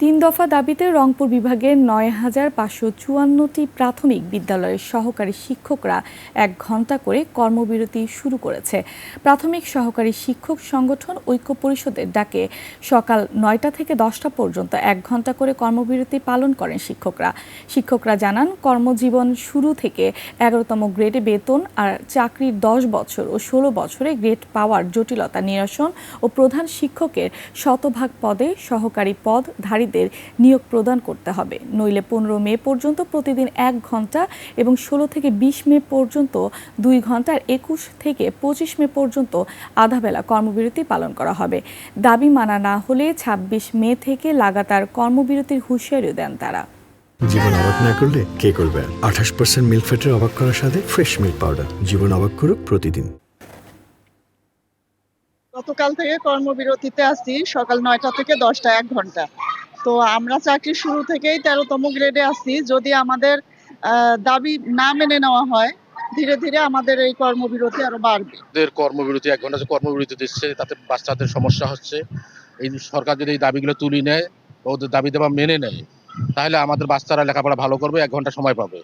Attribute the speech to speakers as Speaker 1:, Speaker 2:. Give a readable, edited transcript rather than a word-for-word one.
Speaker 1: তিন দফা দাবিতে রংপুর বিভাগের ৯,৫৫৪টি প্রাথমিক বিদ্যালয়ের সহকারী শিক্ষকরা ১ ঘণ্টা করে কর্মবিরতি শুরু করেছে। প্রাথমিক সহকারী শিক্ষক সংগঠন ঐক্য পরিষদের ডাকে সকাল ৯টা থেকে ১০টা পর্যন্ত ১ ঘণ্টা করে কর্মবিরতি পালন করেন শিক্ষকরা। শিক্ষকরা জানান, কর্মজীবন শুরু থেকে ১১তম গ্রেডে বেতন আর চাকরির ১০ বছর ও ১৬ বছরে গ্রেড পাওয়ার জটিলতা নিরসন ও প্রধান শিক্ষকের শতভাগ পদে সহকারী পদধারীদের নিয়োগ প্রদান করতে হবে। নইলে ১৫ মে পর্যন্ত প্রতিদিন ১ ঘণ্টা এবং ১৬ থেকে ২০ মে পর্যন্ত ২ ঘণ্টা আর ২১ থেকে ২৫ মে পর্যন্ত আধাবেলা কর্মবিরতি পালন করা হবে। দাবি মানা না হলে ২৬ মে থেকে লাগাতার কর্মবিরতির হুঁশিয়ারিও দেন তারা।
Speaker 2: জীবন অবাক না করলে কে করবে? ২৮% মিল্ক ফ্যাটের অবাক করার সাথে ফ্রেশ মিল্ক পাউডার। জীবন অবাক করুক প্রতিদিন।
Speaker 3: গতকাল থেকে কর্মবিরতিতে আছি, সকাল ৯টা থেকে ১০টা ১ ঘন্টা। তো আমরা চাকরি শুরু থেকেই ১৩তম গ্রেডে আছি। যদি আমাদের দাবি না মেনে নেওয়া হয়, ধীরে ধীরে আমাদের এই কর্মবিরতি আরো বাড়বে।
Speaker 4: কর্মবিরতি ১ ঘন্টা কর্মবিরতি দিচ্ছে, তাতে বাচ্চাদের সমস্যা হচ্ছে। এই সরকার যদি এই দাবিগুলো তুলে নেয়, ওদের দাবি দেওয়া মেনে নেয়, তাহলে আমাদের বাচ্চারা লেখাপড়া ভালো করবে, ১ ঘন্টা সময় পাবে।